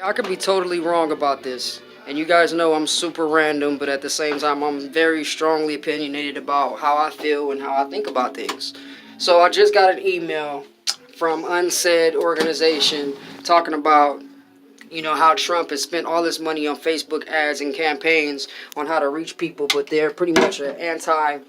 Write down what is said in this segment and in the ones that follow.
I could be totally wrong about this. And you guys know I'm super random, but at the same time, I'm very strongly opinionated about how I feel and how I think about things. So I just got an email from Unsaid Organization talking about, how Trump has spent all this money on Facebook ads and campaigns on how to reach people, but they're pretty much an anti.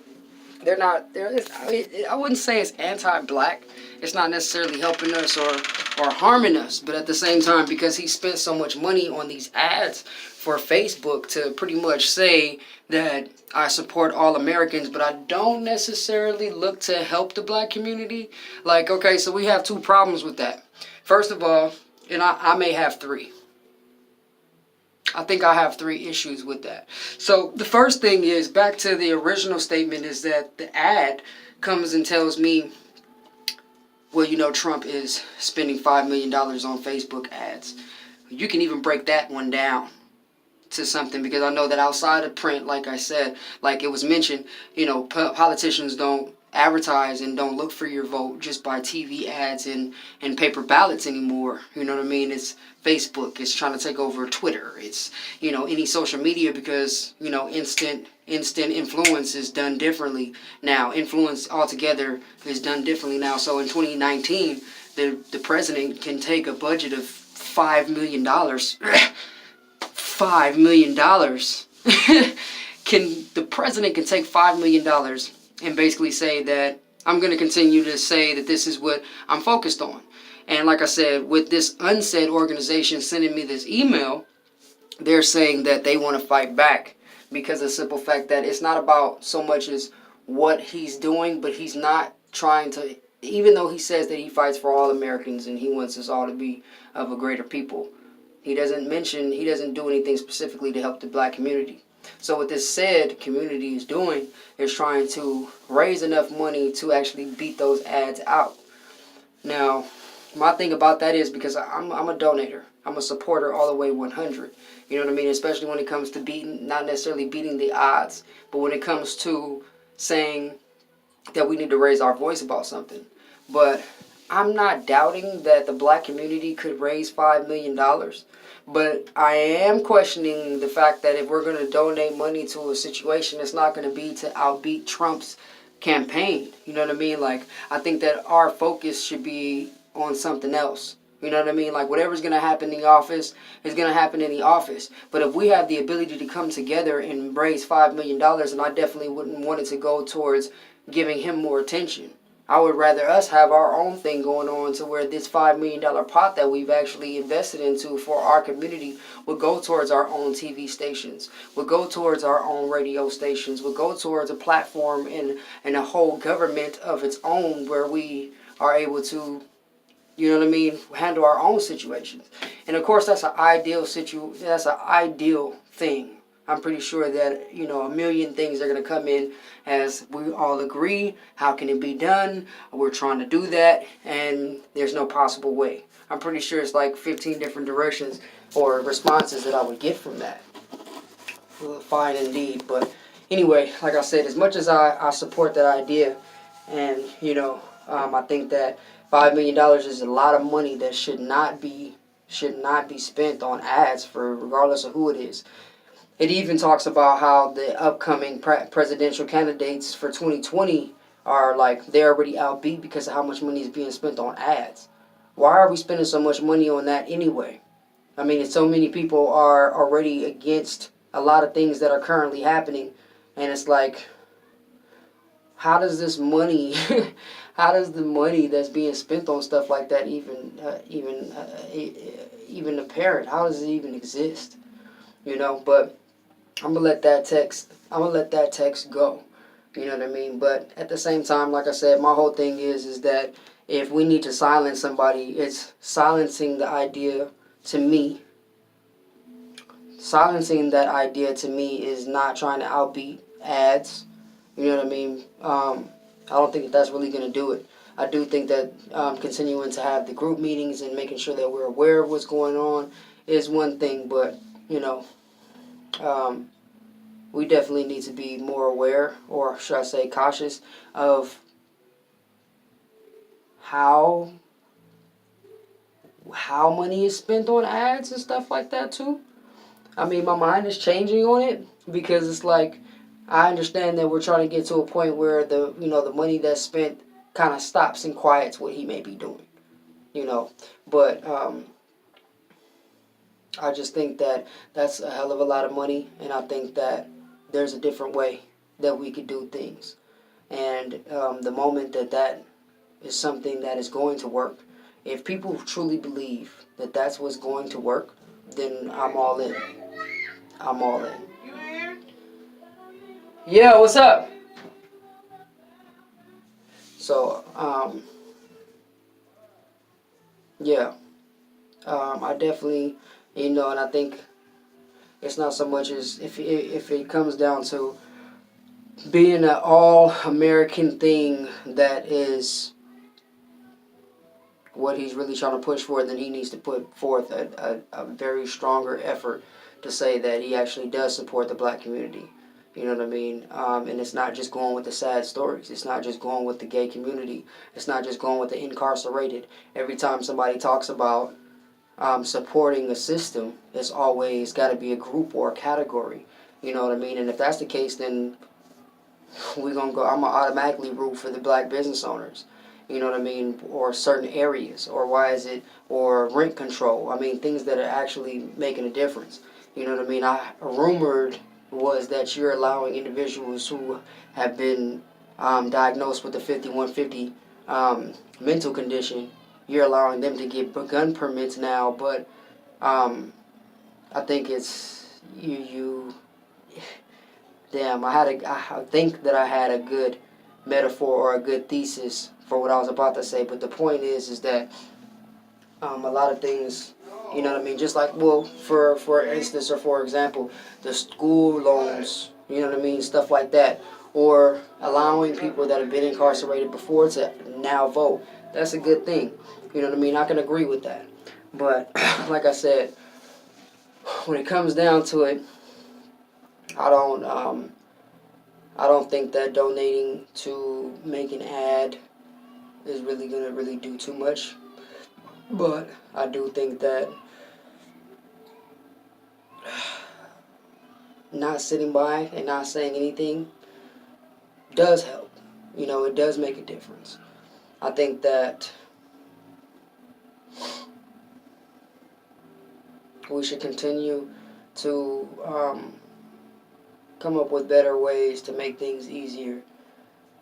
They're not. I wouldn't say it's anti-black. It's not necessarily helping us or harming us, but at the same time, because he spent so much money on these ads for Facebook to pretty much say that I support all Americans, but I don't necessarily look to help the black community. Like, okay, so we have two problems with that. First of all, and I may have three. I think I have three issues with that. So the first thing is, back to the original statement, is that the ad comes and tells me, well, Trump is spending $5 million on Facebook ads. You can even break that one down to something, because I know that outside of print, like I said, like it was mentioned, politicians don't advertise and don't look for your vote just by TV ads and paper ballots anymore. You know what I mean? It's Facebook. It's trying to take over Twitter. It's, any social media, because, instant influence is done differently now. Influence altogether is done differently now. So in 2019, the president can take a budget of $5 million. $5 million. The president can take $5 million and basically say that I'm going to continue to say that this is what I'm focused on. And like I said, with this Unsaid organization sending me this email, they're saying that they want to fight back, because of the simple fact that it's not about so much as what he's doing, but he's not trying to, even though he says that he fights for all Americans and he wants us all to be of a greater people, he doesn't do anything specifically to help the black community. So what this said community is doing is trying to raise enough money to actually beat those ads out. Now, my thing about that is, because I'm a donator. I'm a supporter all the way 100. You know what I mean? Especially when it comes to not necessarily beating the odds, but when it comes to saying that we need to raise our voice about something. But I'm not doubting that the black community could raise $5 million. But I am questioning the fact that if we're going to donate money to a situation, it's not going to be to outbeat Trump's campaign. You know what I mean? Like, I think that our focus should be on something else. You know what I mean? Like, whatever's going to happen in the office is going to happen in the office. But if we have the ability to come together and raise $5 million, and I definitely wouldn't want it to go towards giving him more attention. I would rather us have our own thing going on, to where this $5 million pot that we've actually invested into for our community would go towards our own TV stations, would go towards our own radio stations, would go towards a platform and a whole government of its own, where we are able to, handle our own situations. And of course, that's an ideal thing. I'm pretty sure that, a million things are going to come in as we all agree. How can it be done? We're trying to do that, and there's no possible way. I'm pretty sure it's like 15 different directions or responses that I would get from that. Well, fine indeed. But anyway, like I said, as much as I support that idea, and, I think that $5 million is a lot of money that should not be spent on ads, for regardless of who it is. It even talks about how the upcoming presidential candidates for 2020 are like, they're already outbeat because of how much money is being spent on ads. Why are we spending so much money on that anyway? I mean, so many people are already against a lot of things that are currently happening, and it's like, how does this money, how does the money that's being spent on stuff like that even apparent? How does it even exist? But I'm gonna let that text go. You know what I mean? But at the same time, like I said, my whole thing is that if we need to silence somebody, it's silencing the idea to me. Silencing that idea to me is not trying to outbeat ads. You know what I mean? I don't think that's really going to do it. I do think that continuing to have the group meetings and making sure that we're aware of what's going on is one thing, but, we definitely need to be more aware, or should I say cautious, of how money is spent on ads and stuff like that too. I mean, my mind is changing on it because it's like I understand that we're trying to get to a point where the money that's spent kind of stops and quiets what he may be doing, But I just think that that's a hell of a lot of money, and I think that there's a different way that we could do things. And the moment that is something that is going to work, if people truly believe that that's what's going to work, then I'm all in. I'm all in. Yeah, what's up? So, yeah, I definitely, and I think it's not so much as if it comes down to being an all-American thing that is what he's really trying to push for, then he needs to put forth a very stronger effort to say that he actually does support the black community. You know what I mean? And it's not just going with the sad stories. It's not just going with the gay community. It's not just going with the incarcerated. Every time somebody talks about supporting a system, it's always got to be a group or a category. You know what I mean? And if that's the case, then we're gonna go. I'm gonna automatically root for the black business owners. You know what I mean? Or certain areas, or why is it, or rent control. I mean, things that are actually making a difference. You know what I mean? I rumored was that you're allowing individuals who have been diagnosed with the 5150 mental condition. You're allowing them to get gun permits now, but I think it's you. Damn, I think that I had a good metaphor or a good thesis for what I was about to say, but the point is that a lot of things, you know what I mean, just like, well, for instance, or for example, the school loans, you know what I mean, stuff like that, or allowing people that have been incarcerated before to now vote. That's a good thing. You know what I mean? I can agree with that. But like I said, when it comes down to it, I don't I don't think that donating to make an ad is really gonna really do too much. But I do think that not sitting by and not saying anything does help. It does make a difference. I think that we should continue to come up with better ways to make things easier.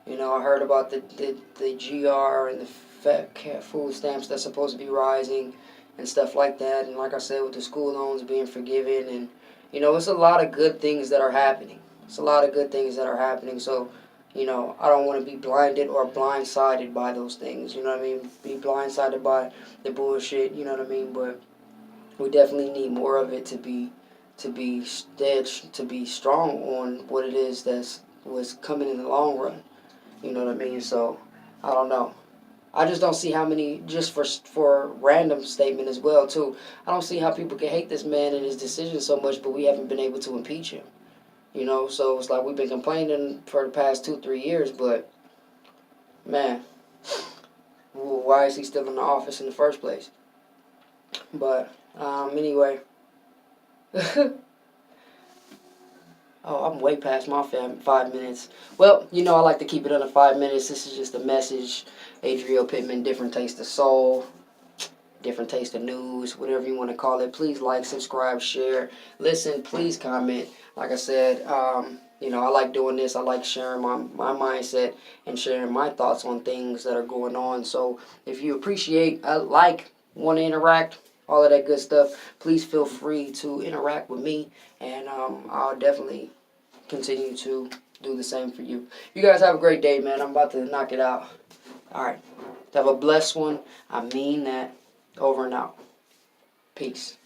I heard about the GR and the food stamps that's supposed to be rising and stuff like that. And like I said, with the school loans being forgiven, and it's a lot of good things that are happening. It's a lot of good things that are happening. So, I don't want to be blinded or blindsided by those things. You know what I mean? Be blindsided by the bullshit. You know what I mean? But we definitely need more of it to be steady, to be strong on what it is that's was coming in the long run. You know what I mean? So, I don't know. I just don't see how many, just for random statement as well, too. I don't see how people can hate this man and his decision so much, but we haven't been able to impeach him. So it's like we've been complaining for the past 2-3 years, but, man, why is he still in the office in the first place? But, anyway. Oh, I'm way past my 5 minutes. Well, I like to keep it under 5 minutes. This is just a message. Adriel Pittman, different taste of soul, different taste of news, whatever you want to call it. Please like, subscribe, share, listen. Please comment. Like I said, I like doing this. I like sharing my mindset and sharing my thoughts on things that are going on. So if you appreciate, want to interact, all of that good stuff, please feel free to interact with me, and I'll definitely continue to do the same for you. You guys have a great day, man. I'm about to knock it out. All right. Have a blessed one. I mean that. Over and out. Peace.